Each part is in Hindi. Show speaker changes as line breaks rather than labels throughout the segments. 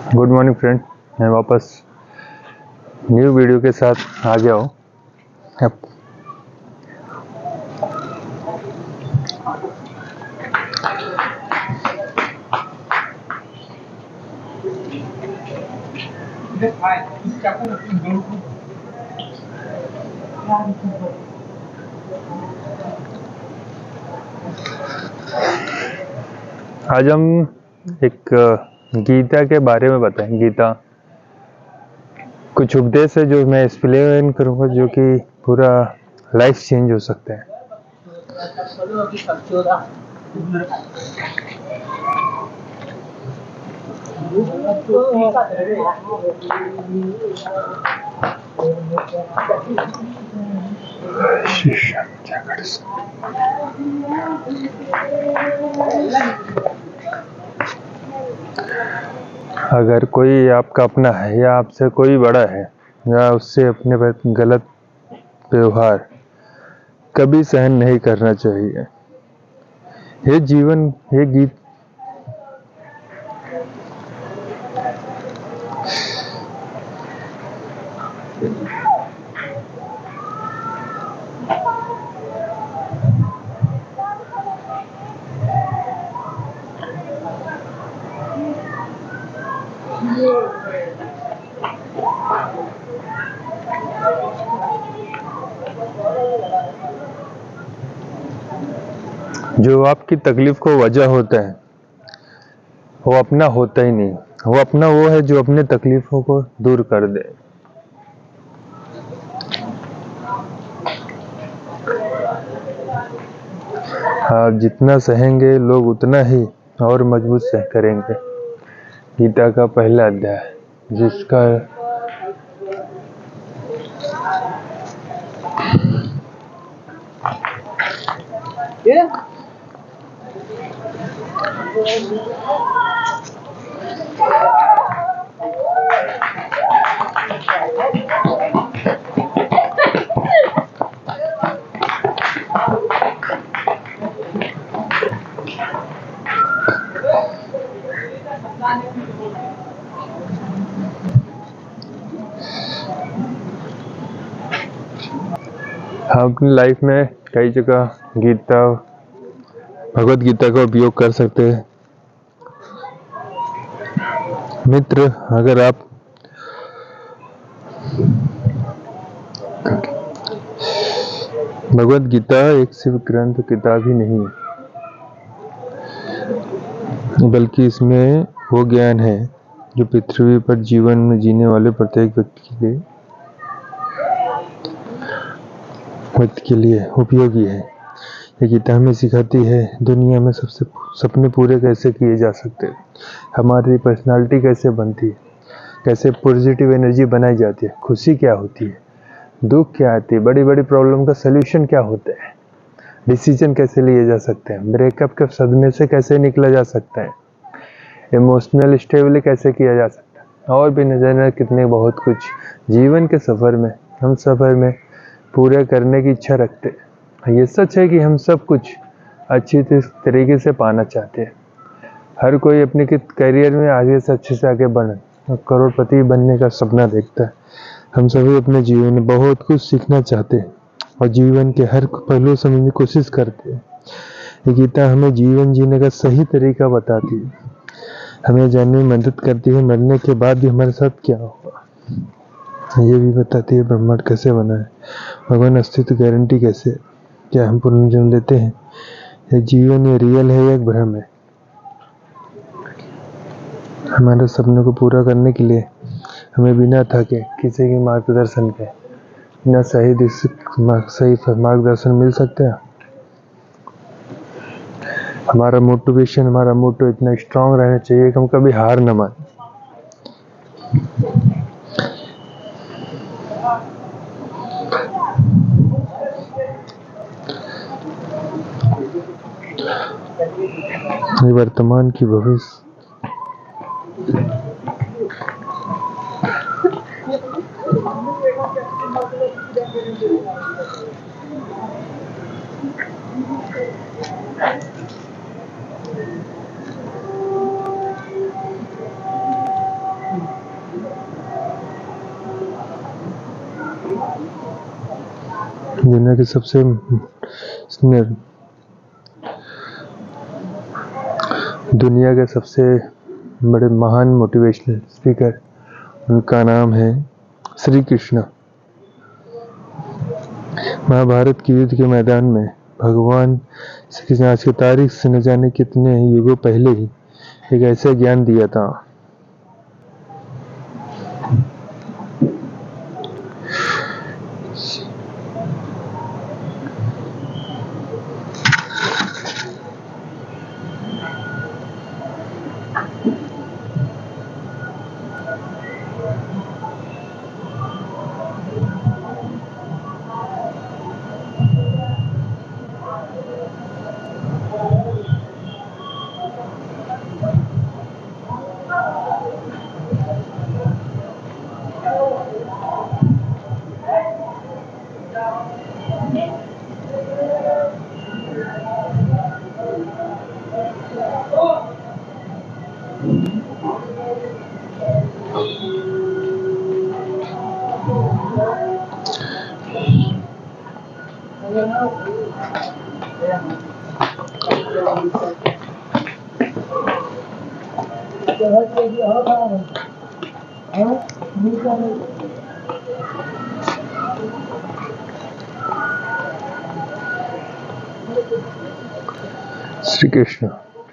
गुड मॉर्निंग फ्रेंड, मैं वापस न्यू वीडियो के साथ आ गया हूँ। आज हम एक गीता के बारे में बताएं। गीता कुछ उपदेश है जो मैं एक्सप्लेन करूँगा, जो कि पूरा लाइफ चेंज हो सकता है। अगर कोई आपका अपना है या आपसे कोई बड़ा है या उससे अपने पर गलत व्यवहार कभी सहन नहीं करना चाहिए। ये जीवन, ये गीत जो आपकी तकलीफ को वजह होता है वो अपना होता ही नहीं। वो अपना वो है जो अपने तकलीफों को दूर कर दे। आप जितना सहेंगे लोग उतना ही और मजबूत सह करेंगे। गीता का पहला अध्याय, जिसका हम अपनी लाइफ में कई जगह गीता, भगवत गीता का उपयोग कर सकते हैं। मित्र, अगर आप भगवत गीता एक सिर्फ ग्रंथ किताब ही नहीं है, बल्कि इसमें वो ज्ञान है जो पृथ्वी पर जीवन में जीने वाले प्रत्येक व्यक्ति के लिए उपयोगी है। ये गीता हमें सिखाती है दुनिया में सबसे सपने पूरे कैसे किए जा सकते हैं, हमारी पर्सनालिटी कैसे बनती है, कैसे पॉजिटिव एनर्जी बनाई जाती है, खुशी क्या होती है, दुख क्या आती है, बड़ी बड़ी प्रॉब्लम का सल्यूशन क्या होता है, डिसीजन कैसे लिए जा सकते हैं, ब्रेकअप के सदमे से कैसे निकला जा सकता है, इमोशनल स्टेबल कैसे किया जा सकता है, और भी न जाने कितने बहुत कुछ जीवन के सफ़र में हम सफ़र में पूरे करने की इच्छा रखते हैं। ये सच है कि हम सब कुछ अच्छी तरीके से पाना चाहते हैं। हर कोई अपने करियर में आगे से अच्छे से आगे बढ़े और करोड़पति बनने का सपना देखता है। हम सभी अपने जीवन में बहुत कुछ सीखना चाहते हैं और जीवन के हर पहलू समझने की कोशिश करते हैं। ये गीता हमें जीवन जीने का सही तरीका बताती है, हमें जानने में मदद करती है मरने के बाद भी हमारे साथ क्या होगा। ये भी बताती है ब्रह्मांड कैसे बना है, भगवान अस्तित्व गारंटी कैसे, क्या हम पुनर्जन्म लेते हैं, ये जीवन ये रियल है या एक भ्रम है। हमारे सपनों को पूरा करने के लिए हमें बिना थके किसी के मार्गदर्शन के, बिना सही मार्गदर्शन मिल सकता है। हमारा मोटिवेशन, हमारा मोटो इतना स्ट्रांग रहना चाहिए कि हम कभी हार न माने। वर्तमान की भविष्य दुनिया के सबसे बड़े महान मोटिवेशनल स्पीकर, उनका नाम है श्री कृष्ण। महाभारत के युद्ध के मैदान में भगवान श्री कृष्ण आज की तारीख से न जाने कितने युगों पहले ही एक ऐसा ज्ञान दिया था।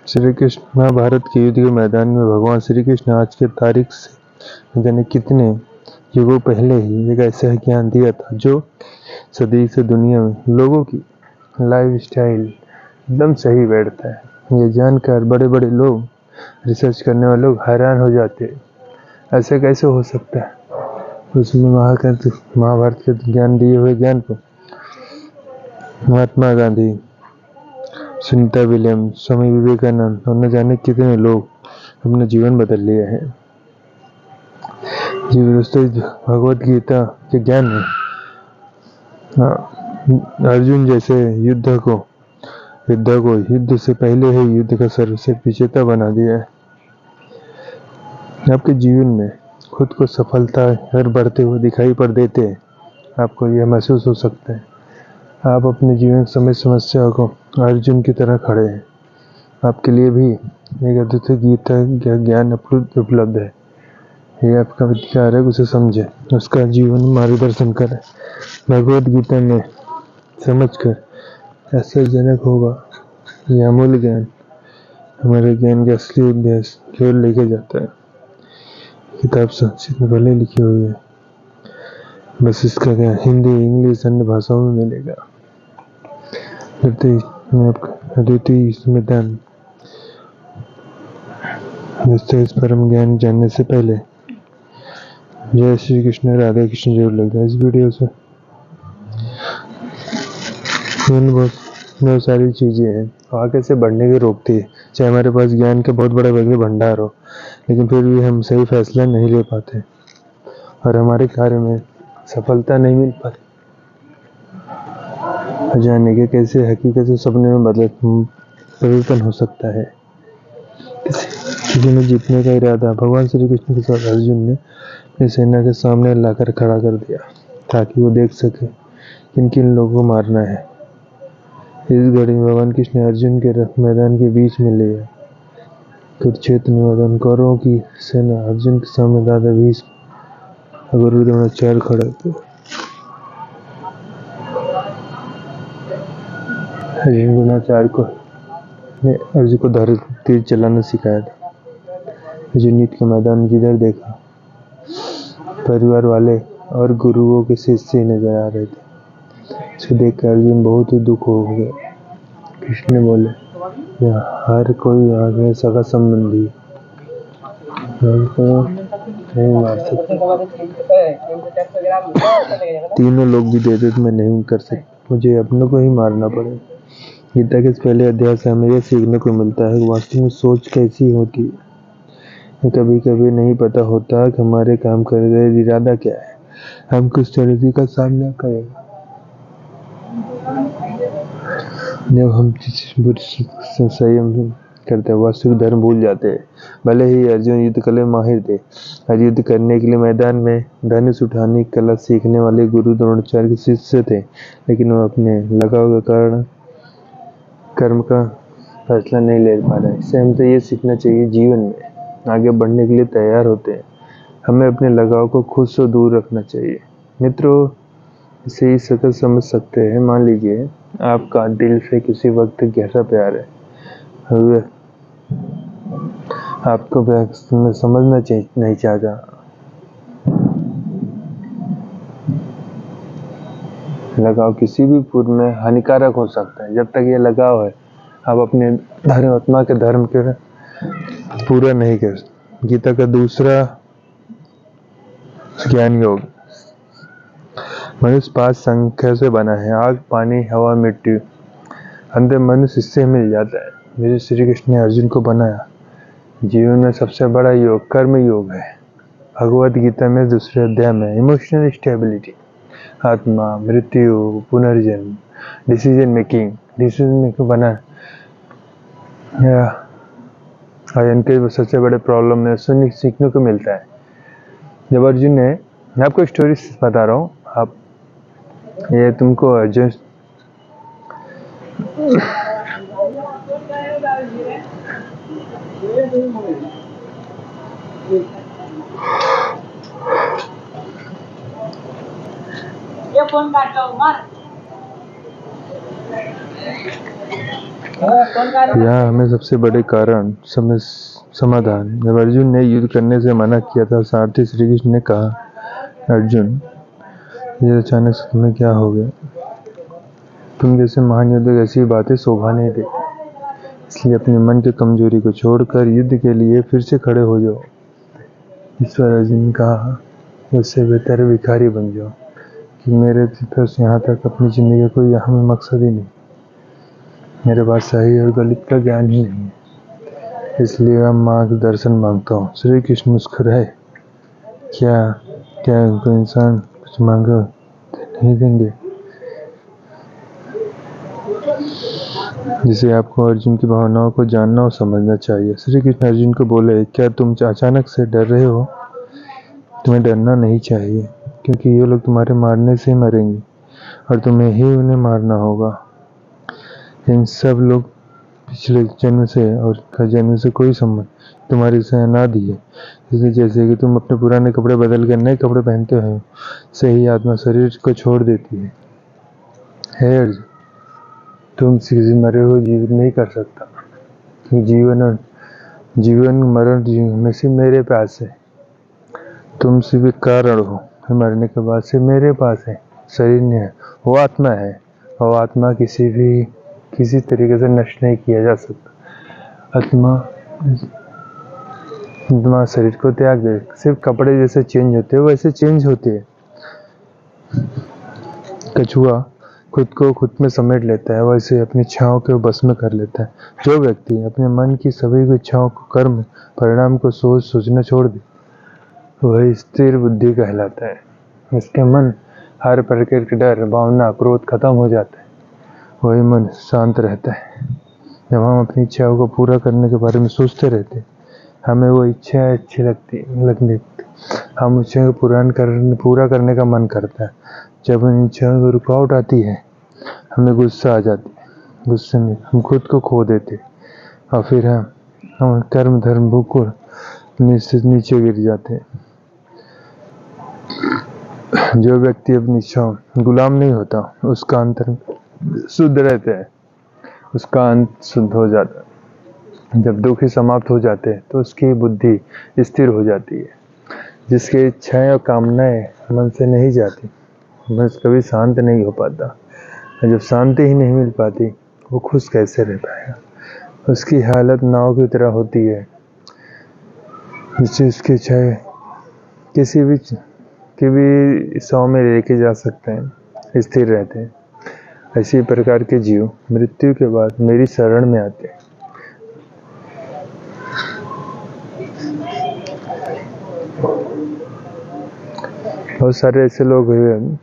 श्री कृष्ण महाभारत के युद्ध के मैदान में भगवान श्री कृष्ण आज के तारीख से जाने कितने युगों पहले ही एक ऐसा ज्ञान दिया था जो सदी से दुनिया में लोगों की लाइफ स्टाइल एकदम सही बैठता है। ये जानकर बड़े बड़े लोग, रिसर्च करने वाले लोग हैरान हो जाते हैं, ऐसे कैसे हो सकता है। उसमें महाभारत के ज्ञान दिए हुए ज्ञान को महात्मा गांधी, सुनीता विलियम, स्वामी विवेकानंद और न जाने कितने लोग अपना जीवन बदल लिए हैं। जी दोस्तों, भगवत गीता के ज्ञान में अर्जुन जैसे युद्ध से पहले ही युद्ध का सर्वश्रेष्ठ विजेता बना दिया है। आपके जीवन में खुद को सफलता हर बढ़ते हुए दिखाई पड़ देते हैं, आपको यह महसूस हो सकता है आप अपने जीवन समस्या को अर्जुन की तरह खड़े हैं। आपके लिए भी एक अद्वितीय गीता का ज्ञान उपलब्ध है। ये आपका अधिकार है, उसे समझे, उसका जीवन मार्गदर्शन करें। भगवत गीता में समझकर आश्चर्यजनक होगा। यह अमूल्य ज्ञान हमारे ज्ञान के असली उद्देश्य की ओर लेके जाता है। किताब संस्कृत में भले लिखी हुई है, बस इसका ज्ञान हिंदी, इंग्लिश, अन्य भाषाओं में मिलेगा। अद्वितीय संविधान। दोस्तों, इस परम ज्ञान जानने से पहले जय श्री कृष्ण, राधे कृष्ण जरूर लगता है। इस वीडियो से बहुत सारी चीजें हैं आगे से बढ़ने की रोकती है। चाहे हमारे पास ज्ञान का बहुत बड़ा भंडार हो, लेकिन फिर भी हम सही फैसला नहीं ले पाते और हमारे कार्य में सफलता नहीं मिल पाती। जाने के कैसे हकीकत से सपने में परिवर्तन हो सकता है। किसी में जीतने का इरादा भगवान श्री कृष्ण के साथ अर्जुन ने अपनी सेना के सामने लाकर खड़ा कर दिया ताकि वो देख सके किन किन लोगों को मारना है। इस घड़ी में भगवान कृष्ण ने अर्जुन के मैदान के बीच में ले गया। कुरुक्षेत्र में कौरवों की सेना अर्जुन के सामने दादा भीष्म और द्रोणाचार्य खड़े थे। अर्जुन को तीर चलाना सिखाया था। अर्जुन युद्ध के मैदान में जिधर देखा परिवार वाले और गुरुओं के शिष्य नजर आ रहे थे। इसे देखकर अर्जुन बहुत ही दुख हो गया। कृष्ण ने बोले, हर कोई आ गया सगा संबंधी नहीं मार सकते। तीनों लोग भी दे दे तो मैं नहीं कर सकता, मुझे अपनों को ही मारना पड़ेगा। गीता के इस पहले अध्याय से हमें यह सीखने को मिलता है कि वास्तव में सोच कैसी होती है। कभी कभी नहीं पता होता कि हमारे काम करने का इरादा क्या है, हम किस चुनौती का सामना करेंगे। जब हम संयम करते वास्तविक धर्म भूल जाते हैं। भले ही अर्जुन युद्ध कला में माहिर थे, और युद्ध करने के लिए मैदान में धनुष उठाने की कला सीखने वाले गुरु द्रोणाचार्य के शिष्य थे, लेकिन वो अपने लगाव के कारण कर्म का फैसला नहीं ले पा रहे। इससे हमें तो ये सीखना चाहिए, जीवन में आगे बढ़ने के लिए तैयार होते हैं, हमें अपने लगाव को खुद से दूर रखना चाहिए। मित्रों, इसे इस शक्ल समझ सकते हैं। मान लीजिए आपका दिल से किसी वक्त गहरा प्यार है, आपको समझना नहीं चाहता, लगाव किसी भी पूर्व में हानिकारक हो सकता है। जब तक ये लगाव है, आप अपने आत्मा के धर्म के पूरा नहीं कर। गीता का दूसरा ज्ञान योग। मनुष्य 5 संख्या से बना है: आग, पानी, हवा, मिट्टी। अंदर मनुष्य इससे मिल जाता है। मेरे श्री कृष्ण ने अर्जुन को बनाया। जीवन में सबसे बड़ा योग कर्म योग है। भगवद गीता में दूसरे अध्याय में इमोशनल स्टेबिलिटी, आत्मा, मृत्यु, पुनर्जन्म, डिसीजन मेकिंग बना आयन के सबसे बड़े प्रॉब्लम में सीखने को मिलता है। जब अर्जुन ने, मैं आपको स्टोरी बता रहा हूँ, आप ये तुमको अर्जुन ये फोन काट लो मार। यहाँ हमें सबसे बड़े कारण समाधान। जब अर्जुन ने युद्ध करने से मना किया था, सारथी श्री कृष्ण ने कहा, अर्जुन, ये अचानक से तुम्हें क्या हो गया? तुम जैसे महान योद्धा ऐसी बातें शोभा नहीं देती, इसलिए अपने मन की कमजोरी को छोड़कर युद्ध के लिए फिर से खड़े हो जाओ। इस पर अर्जुन ने कहा, उससे बेहतर भिखारी बन जाओ, कि मेरे पास यहाँ तक अपनी जिंदगी का कोई यहाँ में मकसद ही नहीं, मेरे पास सही और गलत का ज्ञान ही नहीं है, इसलिए मैं मार्गदर्शन मांगता हूँ। श्री कृष्ण मुस्कुराए, क्या उनको इंसान कुछ मांगा नहीं देंगे? जिसे आपको अर्जुन की भावनाओं को जानना और समझना चाहिए। श्री कृष्ण अर्जुन को बोले, क्या तुम अचानक से डर रहे हो? तुम्हें डरना नहीं चाहिए, क्योंकि ये लोग तुम्हारे मारने से मरेंगे और तुम्हें ही उन्हें मारना होगा। इन सब लोग पिछले जन्म से और का जन्म से कोई संबंध तुम्हारी से अनादि है। इसलिए जैसे कि तुम अपने पुराने कपड़े बदल कर नए कपड़े पहनते हो, सही आत्मा शरीर को छोड़ देती है। हे अर्जुन, तुम किसी मरे हुए जीवित नहीं कर सकता। जीवन मरण में से मेरे पास है। तुम सिर्फ कारण हो, मरने के बाद से मेरे पास है। शरीर नहीं है, वो आत्मा है, और आत्मा किसी तरीके से नष्ट नहीं किया जा सकता। आत्मा शरीर को त्याग दे, सिर्फ कपड़े जैसे चेंज होते हैं वैसे चेंज होते हैं। कछुआ खुद में समेट लेता है, वैसे अपनी इच्छाओं के बस में कर लेता है। जो व्यक्ति अपने मन की सभी इच्छाओं को कर्म परिणाम को सोचना छोड़ दे, वही स्थिर बुद्धि कहलाता है। इसके मन हर प्रकार के डर, भावना, क्रोध खत्म हो जाता है, वही मन शांत रहता है। जब हम अपनी इच्छाओं को पूरा करने के बारे में सोचते रहते, हमें वो इच्छा अच्छी लगने हम इच्छा को पूरा करने का मन करता है। जब उन इच्छाओं को रुकावट आती है, हमें गुस्सा आ जाती है। गुस्से में हम खुद को खो देते, और फिर हम कर्म धर्म भूख नीचे गिर जाते हैं। जो व्यक्ति अपनी इच्छाओं गुलाम नहीं होता, उसका अंतर शुद्ध रहता है, उसका अंत शुद्ध हो जाता है। जब दुख ही समाप्त हो जाते हैं, तो उसकी बुद्धि स्थिर हो जाती है। जिसकी इच्छाएं और कामनाएं मन से नहीं जाती, मन कभी शांत नहीं हो पाता। जब शांति ही नहीं मिल पाती, वो खुश कैसे रह पाएगा? उसकी हालत नाव की तरह होती है, जिससे उसकी इच्छाएं किसी भी सौ में लेके जा सकते हैं, स्थिर रहते हैं। इसी प्रकार के जीव मृत्यु के बाद मेरी शरण में आते हैं। बहुत सारे ऐसे लोग हैं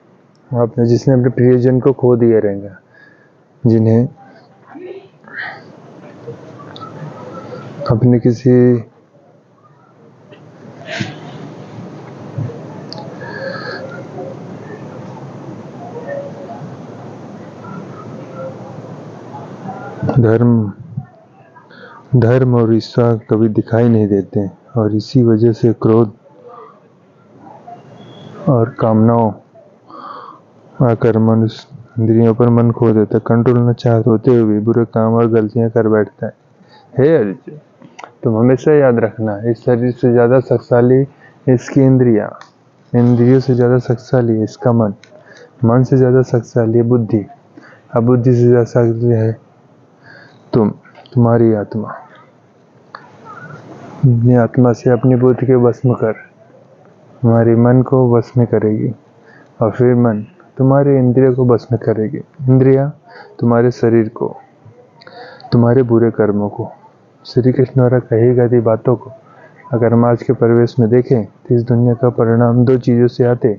आपने जिसने अपने प्रियजन को खो दिया रहेगा, जिन्हें अपने किसी धर्म और ईर्ष्या कभी दिखाई नहीं देते और इसी वजह से क्रोध और कामनाओं आकर मनुष्य इंद्रियों पर मन खो देता है, कंट्रोल न चाहते होते हुए बुरे काम और गलतियां कर बैठता है। हे अर्जुन, तुम हमेशा याद रखना, इस शरीर से ज्यादा शक्तिशाली इसकी इंद्रियां, इंद्रियों से ज्यादा शक्तिशाली है इसका मन, मन से ज्यादा शक्तिशाली है बुद्धि, अब बुद्धि से ज्यादा शक्तिशाली है तुम्हारी आत्मा। अपनी आत्मा से अपनी बुद्धि के वश में कर, तुम्हारे मन को वश में करेगी और फिर मन तुम्हारे इंद्रियों को वश में करेगी, इंद्रियां तुम्हारे शरीर को, तुम्हारे बुरे कर्मों को। श्री कृष्ण द्वारा कही गई बातों को अगर हम आज के परिवेश में देखें तो इस दुनिया का परिणाम दो चीजों से आते,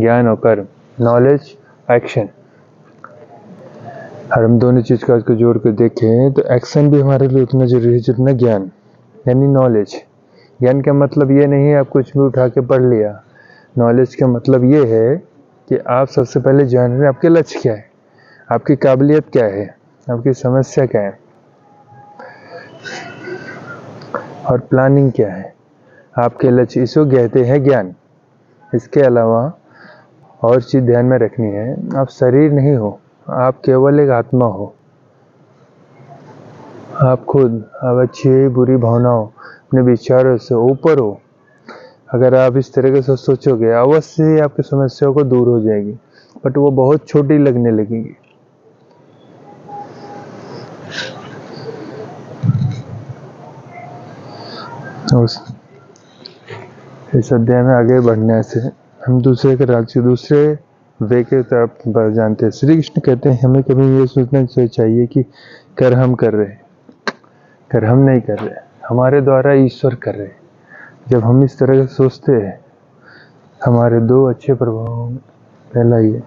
ज्ञान और कर्म, नॉलेज, एक्शन। और हम दोनों चीज का जोड़ कर देखें तो एक्शन भी हमारे लिए उतना जरूरी है जितना ज्ञान, यानी नॉलेज। ज्ञान का मतलब ये नहीं है आप कुछ भी उठा के पढ़ लिया, नॉलेज का मतलब ये है कि आप सबसे पहले जान रहे हैं आपके लक्ष्य क्या है, आपकी काबिलियत क्या है, आपकी समस्या क्या है और प्लानिंग क्या है, आपके लक्ष्य, इसको कहते हैं ज्ञान। इसके अलावा और चीज ध्यान में रखनी है, आप शरीर नहीं हो, आप केवल एक आत्मा हो। आप खुद, आप अच्छी बुरी भावनाओं, अपने विचारों से ऊपर हो। अगर आप इस तरीके से सोचोगे अवश्य ही आपकी समस्याओं को दूर हो जाएगी, बट वो बहुत छोटी लगने लगेंगी। इस अध्याय में आगे बढ़ने से हम दूसरे के राज्य, दूसरे वे के तरफ बढ़ जानते हैं। श्री कृष्ण कहते हैं हमें कभी ये सोचना चाहिए कि कर हम कर रहे, कर हम नहीं कर रहे, हमारे द्वारा ईश्वर कर रहे। जब हम इस तरह से सोचते हैं हमारे दो अच्छे प्रभाव, पहला ये,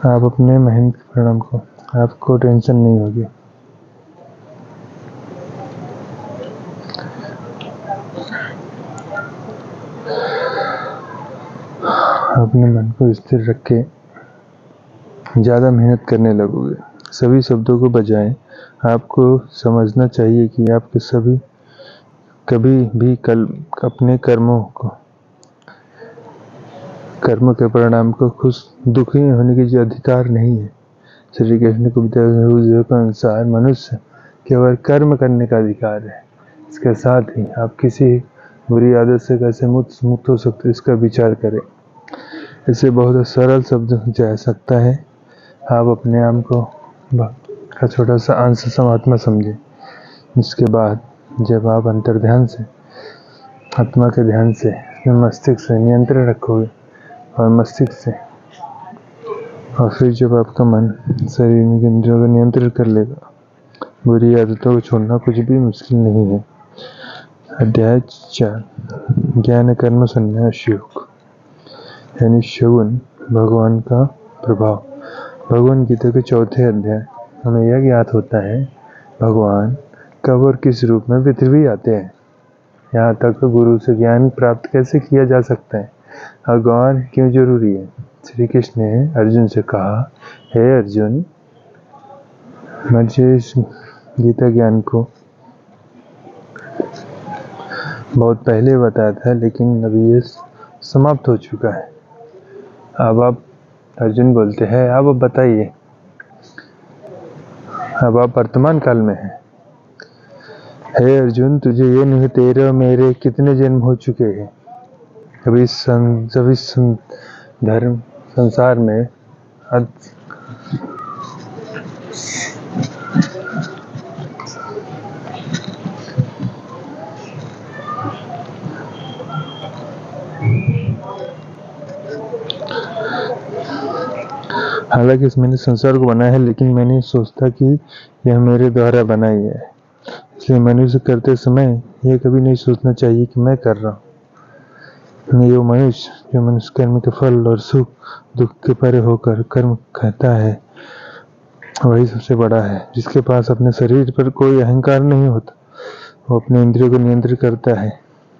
आप अपने मेहनत के परिणाम को, आपको टेंशन नहीं होगी। अपने मन को स्थिर रख के ज़्यादा मेहनत करने लगोगे। सभी शब्दों को बजाय आपको समझना चाहिए कि आपके सभी कभी भी अपने कर्म के परिणाम को खुश दुखी होने की जो अधिकार नहीं है। श्री कृष्ण के अनुसार मनुष्य केवल कर्म करने का अधिकार है। इसके साथ ही आप किसी बुरी आदत से कैसे मुक्त हो सकते इसका विचार करें। इसे बहुत सरल शब्द जा सकता है। आप अपने आप को का छोटा सा अंश समात्मा समझें। इसके बाद जब आप अंतर ध्यान से, आत्मा के ध्यान से मस्तिष्क से नियंत्रण रखोगे और मस्तिष्क से, और फिर जब आपका मन शरीर में इंद्रियों को नियंत्रित कर लेगा, बुरी आदतों को छोड़ना कुछ भी मुश्किल नहीं है। अध्याय 4, ज्ञान कर्म संन्यास योग, यानी शगुन भगवान का प्रभाव। भगवान गीता के 4थे अध्याय हमें यह ज्ञात होता है भगवान कब और किस रूप में पृथ्वी आते हैं। यहाँ तक गुरु से ज्ञान प्राप्त कैसे किया जा सकता है और ज्ञान क्यों जरूरी है। श्री कृष्ण ने अर्जुन से कहा, हे अर्जुन, मुझे इस गीता ज्ञान को बहुत पहले बताया था, लेकिन अभी ये समाप्त हो चुका है। अब आप, अर्जुन बोलते हैं, अब बताइए, अब आप वर्तमान काल में हैं। हे अर्जुन, तुझे ये नहीं, तेरे और मेरे कितने जन्म हो चुके हैं। अभी धर्म संसार में हालांकि मैंने संसार को बनाया है, लेकिन मैं नहीं सोचता कि यह मेरे द्वारा बनाई है। इसलिए मनुष्य करते समय यह कभी नहीं सोचना चाहिए कि मैं कर रहा हूँ। ये वो मनुष्य जो मनुष्य कर्म के फल और सुख दुख के परे होकर कर्म कहता है, वही सबसे बड़ा है, जिसके पास अपने शरीर पर कोई अहंकार नहीं होता। वो अपने इंद्रियों को नियंत्रित करता है,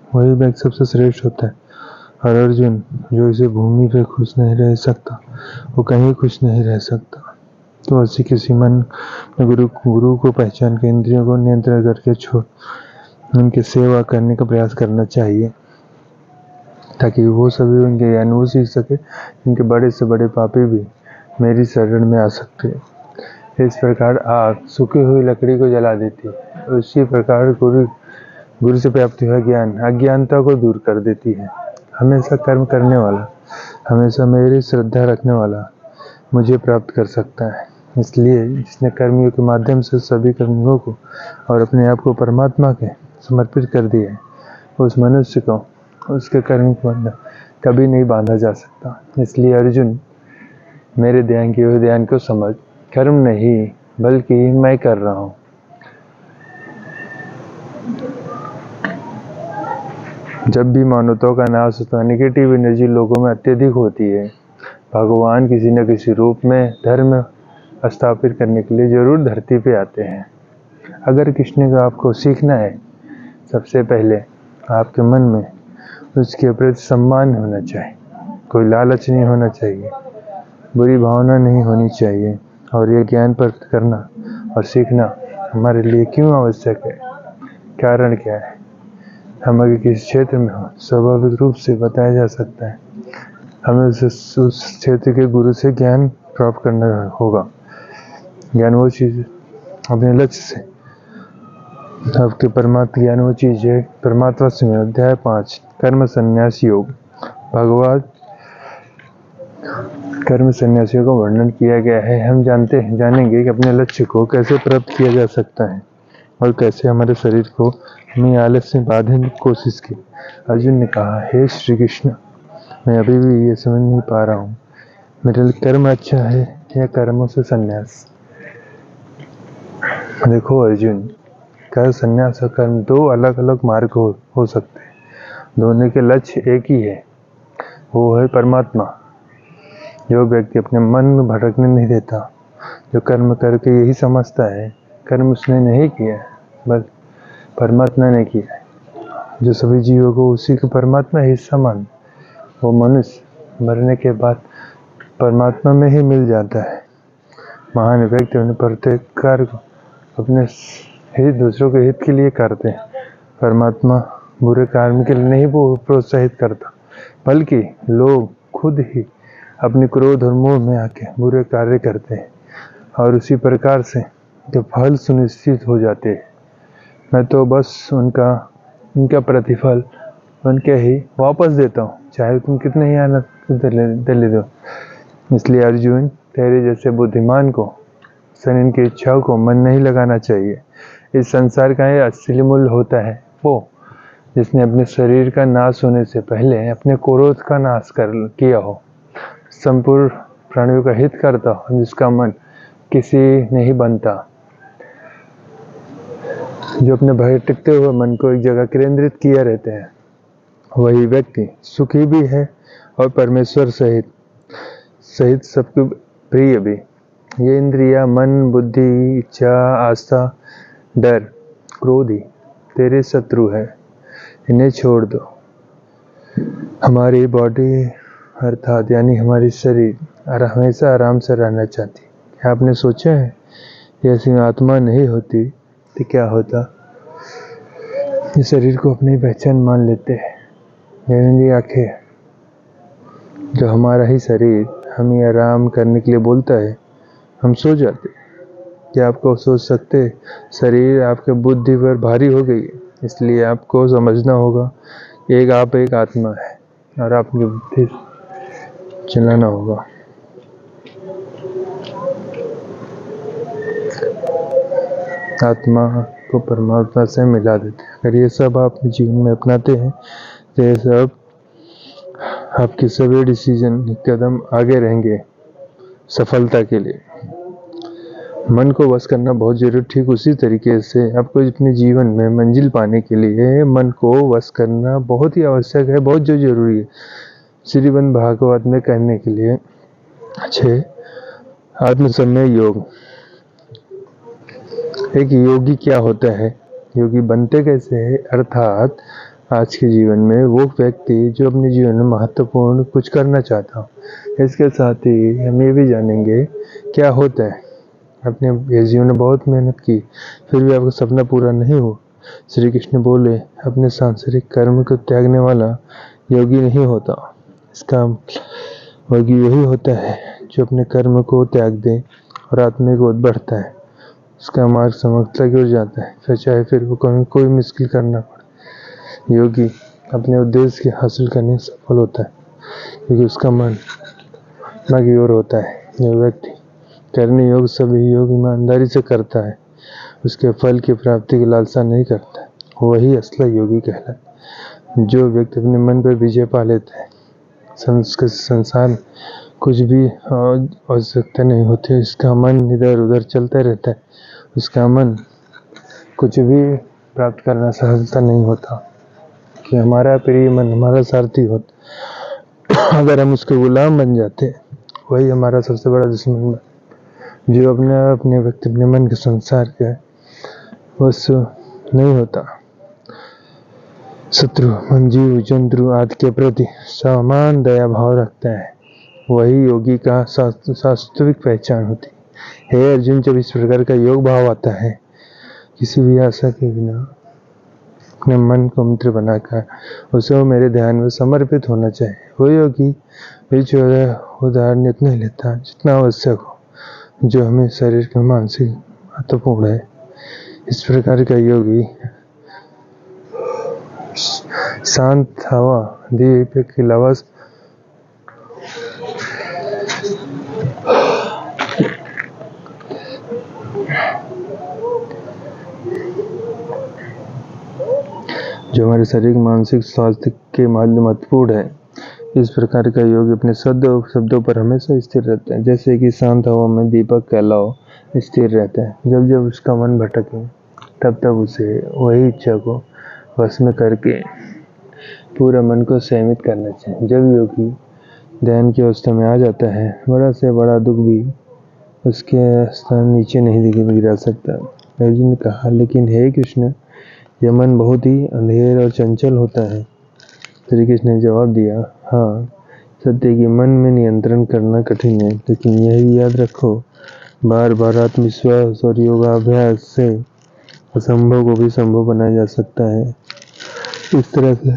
वही व्यक्ति सबसे श्रेष्ठ होता है। और अर्जुन जो इसे भूमि पे खुश नहीं रह सकता, वो कहीं खुश नहीं रह सकता। तो ऐसी किसी मन में गुरु को पहचान के इंद्रियों को नियंत्रण करके छोड़ उनकी सेवा करने का प्रयास करना चाहिए, ताकि वो सभी उनके ज्ञान वो सीख सके। इनके बड़े से बड़े पापी भी मेरी शरण में आ सकते हैं। इस प्रकार आग सूखी हुई लकड़ी को जला देती है, उसी प्रकार गुरु से प्राप्त हुआ ज्ञान अज्ञानता को दूर कर देती है। हमेशा कर्म करने वाला, हमेशा मेरी श्रद्धा रखने वाला मुझे प्राप्त कर सकता है। इसलिए जिसने कर्मियों के माध्यम से सभी कर्मियों को और अपने आप को परमात्मा के समर्पित कर दिया है, उस मनुष्य को उसके कर्म को कभी नहीं बांधा जा सकता। इसलिए अर्जुन, मेरे ध्यान किए हुए ध्यान को समझ, कर्म नहीं बल्कि मैं कर रहा हूँ। जब भी मानवताओं का नाश होता है, नेगेटिव एनर्जी लोगों में अत्यधिक होती है, भगवान किसी न किसी रूप में धर्म स्थापित करने के लिए जरूर धरती पे आते हैं। अगर कृष्ण का आपको सीखना है, सबसे पहले आपके मन में उसके प्रति सम्मान होना चाहिए, कोई लालच नहीं होना चाहिए, बुरी भावना नहीं होनी चाहिए। और ये ज्ञान प्राप्त करना और सीखना हमारे लिए क्यों आवश्यक है, कारण क्या है, हम अगर किस क्षेत्र में हो स्वाभाविक रूप से बताया जा सकता है। हमें उस क्षेत्र के गुरु से ज्ञान प्राप्त करना होगा। ज्ञान वो चीज़ अपने लक्ष्य से, आपके परमात्मा ज्ञान वो चीज़ है। परमात्मा से अध्याय 5 कर्म संन्यास योग, भगवत कर्म संन्यासियों का वर्णन किया गया है। हम जानेंगे कि अपने लक्ष्य को कैसे प्राप्त किया जा सकता है और कैसे हमारे शरीर को हमें आलस से बांधने की कोशिश की। अर्जुन ने कहा, हे श्री कृष्ण, मैं अभी भी ये समझ नहीं पा रहा हूँ, मेरे लिए कर्म अच्छा है या कर्मों से संन्यास। देखो अर्जुन, कर्म संन्यास और कर्म दो अलग अलग मार्ग हो सकते हैं। दोनों के लक्ष्य एक ही है, वो है परमात्मा। जो व्यक्ति अपने मन में भटकने नहीं देता, जो कर्म करके यही समझता है कर्म उसने नहीं किया है बस परमात्मा ने किया है, जो सभी जीवों को उसी को परमात्मा हिस्सा मान, वो मनुष्य मरने के बाद परमात्मा में ही मिल जाता है। महान व्यक्ति अपने प्रत्येक कार्य को अपने हित, दूसरों के हित के लिए करते हैं। परमात्मा बुरे कर्म के लिए नहीं प्रोत्साहित करता, बल्कि लोग खुद ही अपने क्रोध और मोह में आके बुरे कार्य करते हैं और उसी प्रकार से जो फल सुनिश्चित हो जाते हैं। मैं तो बस उनका प्रतिफल उनके ही वापस देता हूँ, चाहे तुम कितने ही आनंद दे दो। इसलिए अर्जुन, तेरे जैसे बुद्धिमान को शरीर की इच्छाओं को मन नहीं लगाना चाहिए। इस संसार का ये असली मूल्य होता है वो जिसने अपने शरीर का नाश होने से पहले अपने क्रोध का नाश किया हो, संपूर्ण प्राणियों का हित करता हो, जिसका मन किसी नहीं बनता, जो अपने भटकते हुए मन को एक जगह केंद्रित किए रहते हैं, वही व्यक्ति सुखी भी है और परमेश्वर सहित सबके प्रिय भी। ये इंद्रिया, मन, बुद्धि, इच्छा, आस्था, डर, क्रोध ही तेरे शत्रु है, इन्हें छोड़ दो। हमारी बॉडी अर्थात यानी हमारी शरीर और हमेशा आराम से रहना चाहती। क्या आपने सोचा है कि ऐसी आत्मा नहीं होती तो क्या होता? इस शरीर को अपनी पहचान मान लेते हैं, मेरी आंखें, जो हमारा ही शरीर हमें आराम करने के लिए बोलता है, हम सो जाते। क्या आपको सोच सकते शरीर आपके बुद्धि पर भारी हो गई है, इसलिए आपको समझना होगा कि आप एक आत्मा है और आपकी बुद्धि चलाना होगा। आत्मा को परमात्मा से मिला देते हैं। अगर ये सब आप अपने जीवन में अपनाते हैं तो ये सब आपके सभी डिसीजन कदम आगे रहेंगे सफलता के लिए। मन को वश करना बहुत जरूरी, ठीक उसी तरीके से आपको अपने जीवन में मंजिल पाने के लिए मन को वश करना बहुत ही आवश्यक है, बहुत जो जरूरी है। श्रीमद् भागवत में कहने के लिए 6 आत्मसंयम योग। एक योगी क्या होता है? योगी बनते कैसे हैं, अर्थात आज के जीवन में वो व्यक्ति जो अपने जीवन में महत्वपूर्ण कुछ करना चाहता हो। इसके साथ ही हम ये भी जानेंगे क्या होता है अपने इस जीवन में बहुत मेहनत की फिर भी आपका सपना पूरा नहीं हो। श्री कृष्ण बोले अपने सांसारिक कर्म को त्यागने वाला योगी नहीं होता। इसका योगी वही होता है जो अपने कर्म को त्याग दे और आत्मा को बढ़ता है, उसका मार्ग समर्थता की ओर जाता है, फिर चाहे फिर वो कोई मुश्किल करना पड़े। योगी अपने उद्देश्य के हासिल करने में सफल होता है क्योंकि उसका मन आत्मा की ओर होता है। यह व्यक्ति करने योग सभी योग ईमानदारी से करता है, उसके फल की प्राप्ति की लालसा नहीं करता है, वही असला योगी कहलाता है। जो व्यक्ति अपने मन पर विजय पा लेता है, संसार कुछ भी आवश्यकता नहीं होती, इसका मन इधर उधर चलता रहता है, उसका मन कुछ भी प्राप्त करना सहजता नहीं होता कि हमारा प्रिय मन हमारा सारथी होता। अगर हम उसके गुलाम बन जाते वही हमारा सबसे बड़ा दुश्मन बन। जो अपने व्यक्ति अपने मन के संसार के बस नहीं होता, शत्रु मन जीव जंतु आदि के प्रति समान दया भाव रखता है, वही योगी का वास्तविक पहचान होती है। हे अर्जुन, जब इस प्रकार का योग भाव आता है, किसी भी आशा के बिना अपने मन को मित्र बनाकर उसे मेरे ध्यान में समर्पित होना चाहिए। वो योगी भी जो है उदाहरण इतना ही लेता है जितना आवश्यक हो, जो हमें शरीर के मानसिक महत्वपूर्ण है। इस प्रकार का योगी शांत हवा दीप के अलावा जो हमारे शारीरिक मानसिक स्वास्थ्य के महत्वपूर्ण है। इस प्रकार का योग अपने शब्दों पर हमेशा स्थिर रहता है, जैसे कि शांत हवा में दीपक का अलाव स्थिर रहता है। जब जब उसका मन भटके तब तब उसे वही इच्छा को वश में करके पूरा मन को संयमित करना चाहिए। जब योगी ध्यान की अवस्था में आ जाता है, बड़ा से बड़ा दुख भी उसके स्थान नीचे नहीं गिरा सकता। अर्जुन ने कहा, लेकिन हे कृष्ण, यह मन बहुत ही अंधेर और चंचल होता है। श्री कृष्ण ने जवाब दिया, हाँ सत्य कि मन में नियंत्रण करना कठिन है, लेकिन यह भी याद रखो, बार बार आत्मविश्वास और योगाभ्यास से असंभव को भी संभव बनाया जा सकता है। इस तरह से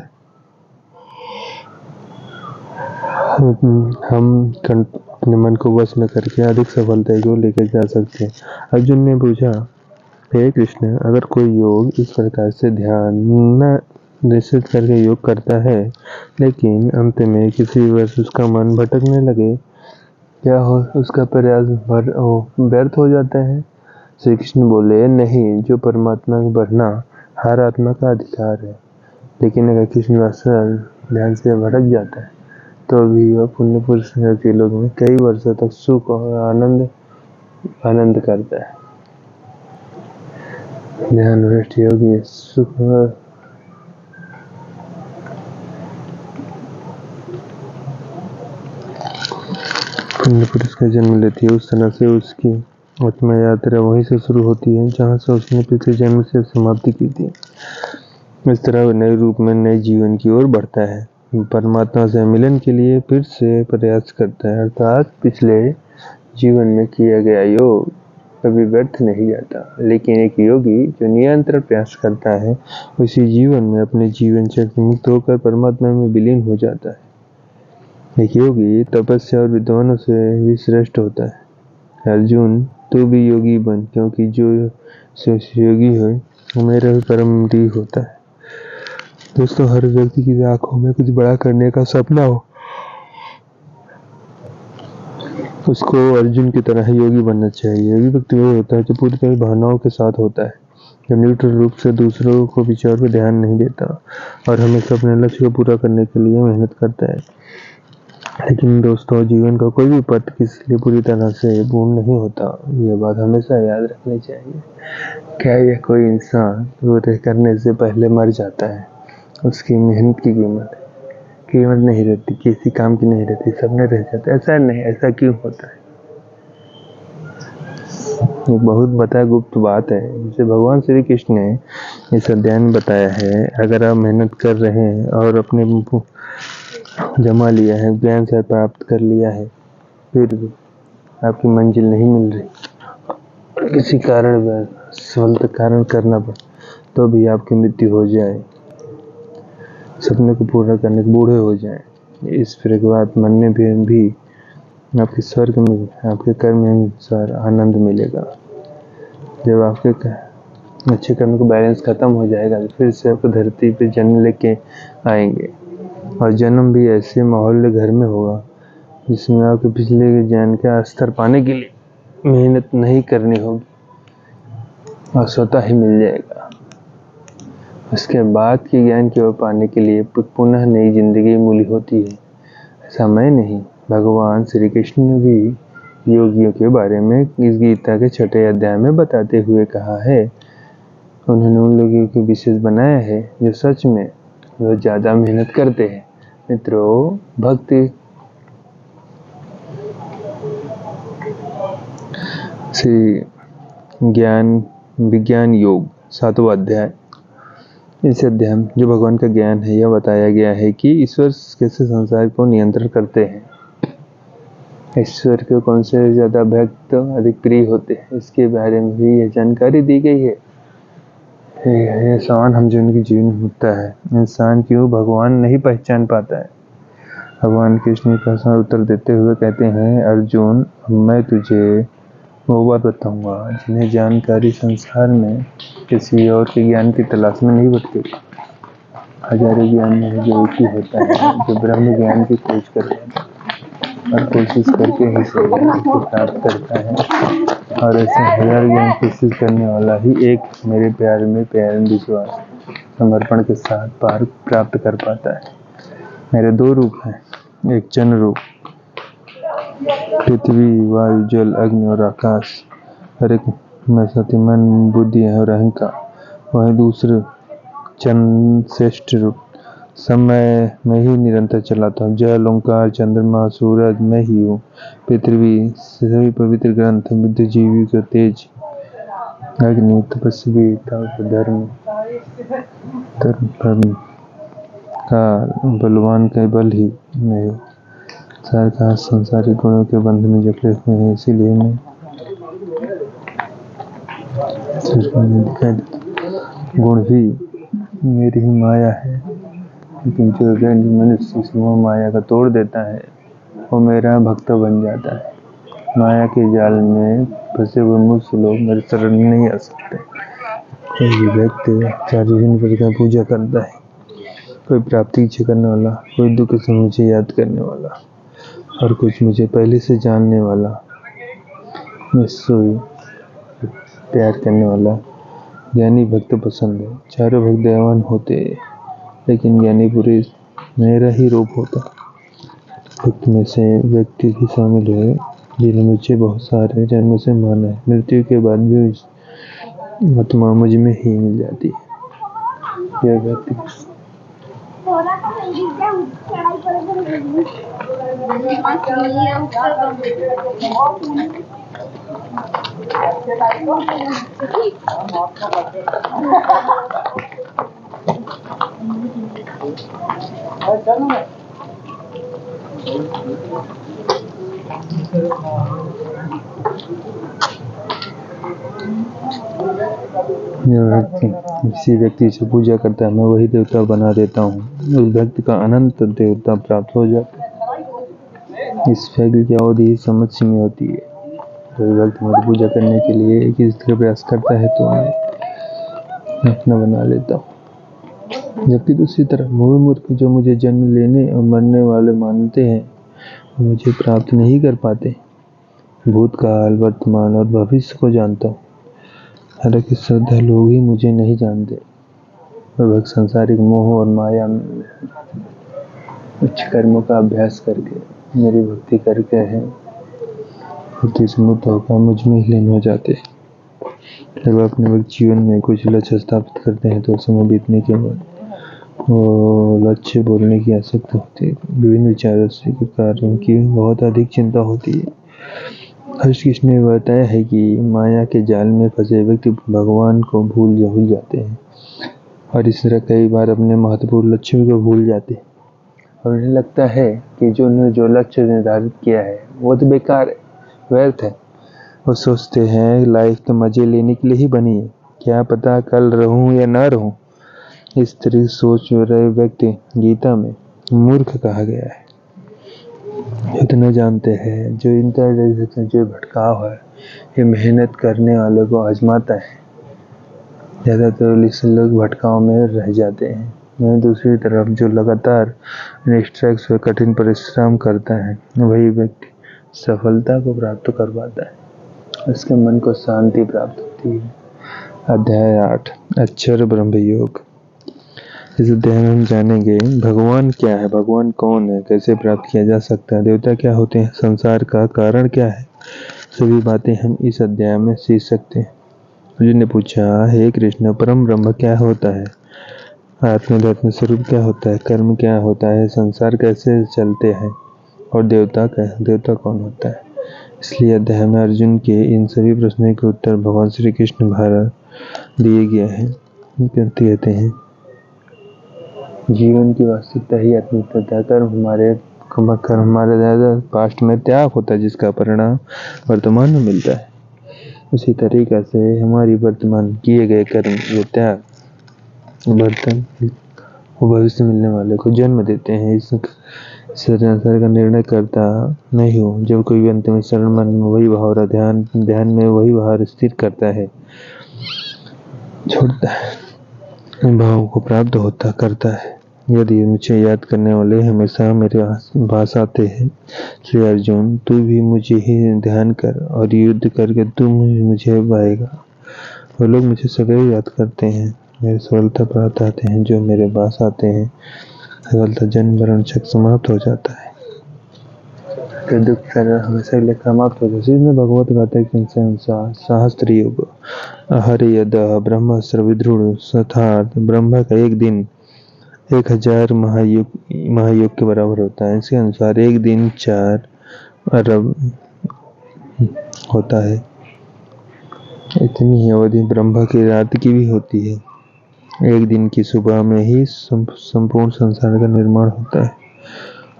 हम अपने मन को वश में करके अधिक सफलता को लेकर जा सकते हैं। अर्जुन ने पूछा, हे कृष्ण, अगर कोई योग इस प्रकार से ध्यान न निश्चित करके योग करता है, लेकिन अंत में किसी वर्ष उसका मन भटकने लगे, क्या हो उसका प्रयास व्यर्थ हो जाता है? श्री कृष्ण बोले, नहीं, जो परमात्मा को बढ़ना हर आत्मा का अधिकार है, लेकिन अगर किसी वर्ष ध्यान से भटक जाता है तो भी वह पुण्य पुरुष के लोग में कई वर्षों तक सुख और आनंद करता है। ध्यान भ्रष्ट योगी सुख पुण्य पुरुष का जन्म लेती है, उस तरह से उसकी आत्मा यात्रा वहीं से शुरू होती है जहाँ से उसने पिछले जन्म से समाप्ति की थी। इस तरह वह नए रूप में नए जीवन की ओर बढ़ता है, परमात्मा से मिलन के लिए फिर से प्रयास करता है, अर्थात पिछले जीवन में किया गया योग कभी व्यर्थ नहीं जाता। लेकिन एक योगी जो निरंतर प्रयास करता है, उसी जीवन में अपने जीवन चक्र मुक्त होकर परमात्मा में विलीन हो जाता है। एक योगी तपस्या और विद्वानों से भी श्रेष्ठ होता है। अर्जुन, तू भी योगी बन, क्योंकि जो योगी है वो मेरा भी परम प्रिय होता है। दोस्तों, हर व्यक्ति की आंखों में कुछ बड़ा करने का सपना हो, उसको अर्जुन की तरह योगी बनना चाहिए। योगी व्यक्ति वही होता है जो पूरी तरह भावनाओं के साथ होता है, जो न्यूट्रल रूप से दूसरों को विचार पर ध्यान नहीं देता और हमेशा अपने लक्ष्य को पूरा करने के लिए मेहनत करता है। लेकिन दोस्तों, जीवन का कोई भी पथ किसी लिए पूरी तरह से पूर्ण नहीं होता, यह बात हमेशा याद रखनी चाहिए। क्या यह कोई इंसान पूरे करने से पहले मर जाता है, उसकी मेहनत की कीमत नहीं रहती, किसी काम की नहीं रहती, सपने रह जाते? ऐसा नहीं, ऐसा क्यों होता है? एक बहुत बता गुप्त बात है, जिसे भगवान श्री कृष्ण ने इस अध्याय में बताया है, अगर आप मेहनत कर रहे हैं और अपने जमा लिया है, ज्ञान से प्राप्त कर लिया है, फिर भी आपकी मंजिल नहीं मिल रही, किसी कारण सफलता कारण करना पड़े, तो भी आपकी मृत्यु हो जाए, सपने को पूरा करने के बूढ़े हो जाए, इस फिर के बाद मरने भी आपके स्वर्ग में आपके कर्म अनुसार आनंद मिलेगा। जब आपके अच्छे कर्म का बैलेंस खत्म हो जाएगा तो फिर से आपको धरती पे जन्म लेके आएंगे, और जन्म भी ऐसे माहौल घर में होगा जिसमें आपके पिछले के ज्ञान का स्तर पाने के लिए मेहनत नहीं करनी होगी और स्वतः ही मिल जाएगा। उसके बाद के ज्ञान की ओर पाने के लिए पुनः नई जिंदगी मूल्य होती है। ऐसा मैं नहीं, भगवान श्री कृष्ण ने भी योगियों के बारे में इस गीता के 6 अध्याय में बताते हुए कहा है। उन्होंने उन लोगों को विशेष बनाया है जो सच में वो ज़्यादा मेहनत करते हैं। मित्रों, भक्ति श्री ज्ञान विज्ञान योग 7वां अध्याय। इस अध्याय में जो भगवान का ज्ञान है, यह बताया गया है कि ईश्वर कैसे संसार को नियंत्रण करते हैं। ईश्वर के कौन से ज़्यादा भक्त अधिक प्रिय होते हैं, इसके बारे में भी यह जानकारी दी गई है। यह सवाल हम जिनके जीवन में होता है, इंसान क्यों भगवान नहीं पहचान पाता है। भगवान कृष्ण का उत्तर देते हुए कहते हैं, अर्जुन, मैं तुझे वो बात बताऊंगा जिन्हें जानकारी संसार में किसी और के ज्ञान की तलाश में नहीं बढ़ती। हजारों ज्ञान में जो एक ही होता है, जो ब्रह्म ज्ञान की खोज करता है और कोशिश करके ही से उसको प्राप्त करता है, और ऐसे हजार ज्ञान कोशिश करने वाला ही एक मेरे प्यार में विश्वास समर्पण के साथ पार प्राप्त कर पाता है। मेरे 2 रूप हैं, एक जन रूप, पृथ्वी, वायु, जल, अग्नि और आकाश, हर एक में सती, मन, बुद्धि और अहंकार। वह दूसरे चंद्र श्रेष्ठ रूप, समय में ही निरंतर चलाता हूँ। जल, ओंकार, चंद्रमा, सूरज मैं ही हूँ। पृथ्वी, सभी पवित्र ग्रंथ, बुद्धिजीवी का तेज, अग्नि, तपस्वी, धर्म का बलवान का बल ही मैं हूँ। सारे का संसारिक गुणों के बंधन में जकड़े हुए हैं, इसीलिए मैं दिखाई देता। गुण भी मेरी ही माया है, लेकिन जो मनुष्य इस मोह माया का तोड़ देता है वो मेरा भक्त बन जाता है। माया के जाल में फंसे हुए मुझसे लोग मेरे शरण में नहीं आ सकते। कोई व्यक्ति 4 विभिन्न प्रकार पूजा करता है, कोई प्राप्ति इच्छा करने वाला, कोई दुख से मुझे याद करने वाला, और कुछ मुझे पहले से जानने वाला, निश्चय प्यार करने वाला। ज्ञानी भक्त पसंद है। चारों भक्त दयावान होते, लेकिन ज्ञानी पुरुष मेरा ही रूप होता। भक्त में से व्यक्ति भी शामिल है जिन्हें मुझे बहुत सारे जन्मों से माना है। मृत्यु के बाद भी आत्मा मुझ में ही मिल जाती है। यह व्यक्ति किसी व्यक्ति से पूजा करता है, मैं वही देवता बना देता हूँ। उस व्यक्ति का अनंत देवता प्राप्त हो जाता है। इस यज्ञ की अवधि समझ में होती है। कोई व्यक्ति मेरी पूजा करने के लिए किसी तरह प्रयास करता है तो मैं अपना बना लेता हूँ। जबकि दूसरी तरफ वो मूर्ख जो मुझे जन्म लेने और मरने वाले मानते हैं, मुझे प्राप्त नहीं कर पाते। भूतकाल, वर्तमान और भविष्य को जानता हूँ। हालांकि श्रद्धा लोग ही मुझे नहीं जानते। वह संसारिक मोह और माया में उच्च कर्मों का अभ्यास करके, मेरी भक्ति करके है, भक्ति से मुक्त होकर मुझ में ही लीन हो जाते। जब अपने वक्त जीवन में कुछ लक्ष्य स्थापित करते हैं तो समय बीतने के बाद वो लक्ष्य बोलने की आसक्ति होती है। विभिन्न विचारों से के कारण उनकी बहुत अधिक चिंता होती है। कृष्ण ने बताया है कि माया के जाल में फंसे व्यक्ति भगवान को भूल जाते हैं और इस तरह कई बार अपने महत्वपूर्ण लक्ष्यों को भूल जाते हैं और उन्हें लगता है कि जो लक्ष्य निर्धारित किया है वो तो बेकार है, व्यर्थ है। वो सोचते हैं लाइफ तो मजे लेने के लिए ही बनी है, क्या पता कल रहूं या ना रहूं। इस तरह सोच रहे व्यक्ति गीता में मूर्ख कहा गया है। इतना जानते हैं जो इंटरडिसिप्लिनरी जो भटकाव है ये मेहनत करने वालों को आजमाता है। ज़्यादातर लोग भटकाव में रह जाते हैं। वहीं दूसरी तरफ जो लगातार निष्ठा से कठिन परिश्रम करता है वही व्यक्ति सफलता को प्राप्त कर पाता है, उसके मन को शांति प्राप्त होती है। अध्याय 8 अक्षर ब्रह्म योग। इस अध्याय में हम जानेंगे भगवान क्या है, भगवान कौन है, कैसे प्राप्त किया जा सकता है, देवता क्या होते हैं, संसार का कारण क्या है। सभी बातें हम इस अध्याय में सीख सकते हैं। अर्जुन ने पूछा, हे कृष्ण, परम ब्रह्म क्या होता है, आत्म स्वरूप क्या होता है, कर्म क्या होता है, संसार कैसे चलते हैं और देवता कौन होता है। इसलिए अध्याय में अर्जुन के इन सभी प्रश्नों के उत्तर भगवान श्री कृष्ण द्वारा दिए गए हैं। कहते हैं जीवन की वास्तविकता ही आत्मिकता, कर्म हमारे ज़्यादा पास्ट में त्याग होता है जिसका परिणाम वर्तमान में मिलता है। उसी तरीक़ा से हमारी वर्तमान किए गए कर्म वो त्याग भविष्य मिलने वाले को जन्म देते हैं। इस संसार का निर्णय करता नहीं हूँ। जब कोई अंत में शरण मन में वही भाव और ध्यान में वही भाव स्थिर करता है, छोड़ता है, भाव को प्राप्त करता है। यदि मुझे याद करने वाले हमेशा मेरे पास आते हैं, श्री अर्जुन तू भी मुझे ही ध्यान कर और युद्ध करके तू मुझे पाएगा। वो लोग मुझे सदैव याद करते हैं, मेरी सफलता प्राप्त आते हैं। जो मेरे पास आते हैं सफलता जन्म मरण चक्र समाप्त हो जाता है, दुख हमेशा के लिए समाप्त हो जाता है। इसमें भगवत गीता के अनुसार सहस्त्र युग हरि यद ब्रह्मस्त्र विद्रुड़ सथार्थ ब्रह्म का एक दिन 1000 महायुग के बराबर होता है। इसके अनुसार एक दिन 4 अरब होता है। इतनी ही अवधि ब्रह्मा की रात की भी होती है। एक दिन की सुबह में ही संपूर्ण संसार का निर्माण होता है।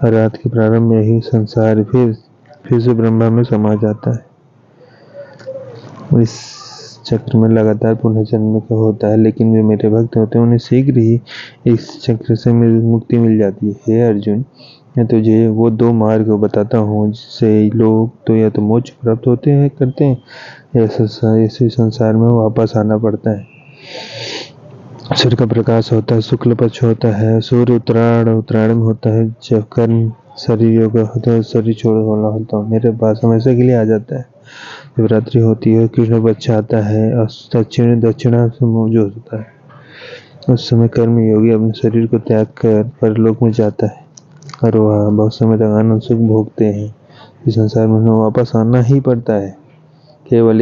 रात के प्रारंभ में ही संसार फिर से ब्रह्मा में समा जाता है। इस चक्र में लगातार पुनर्जन्म का होता है, लेकिन जो मेरे भक्त होते हैं उन्हें शीघ्र ही इस चक्र से मुक्ति मिल जाती है। हे अर्जुन, मैं तुझे वो 2 मार्ग बताता हूँ जिससे लोग तो या तो मोक्ष प्राप्त करते हैं या इसी संसार में वापस आना पड़ता है। सूर्य का प्रकाश होता है, शुक्ल पक्ष होता है, सूर्य उत्तरायण में होता है। जब कर्म शरीर योग होता है, शरीर छोड़ने वाला होता है, मेरे पास हमेशा के लिए आ जाता है। जब रात्रि होती है, कृष्ण पक्ष आता है और दक्षिणा जो होता है, उस समय कर्म योगी अपने शरीर को त्याग कर परलोक में जाता है और वह बहुत समय तक आनंद सुख भोगते हैं। इस संसार में उन्हें वापस आना ही पड़ता है। केवल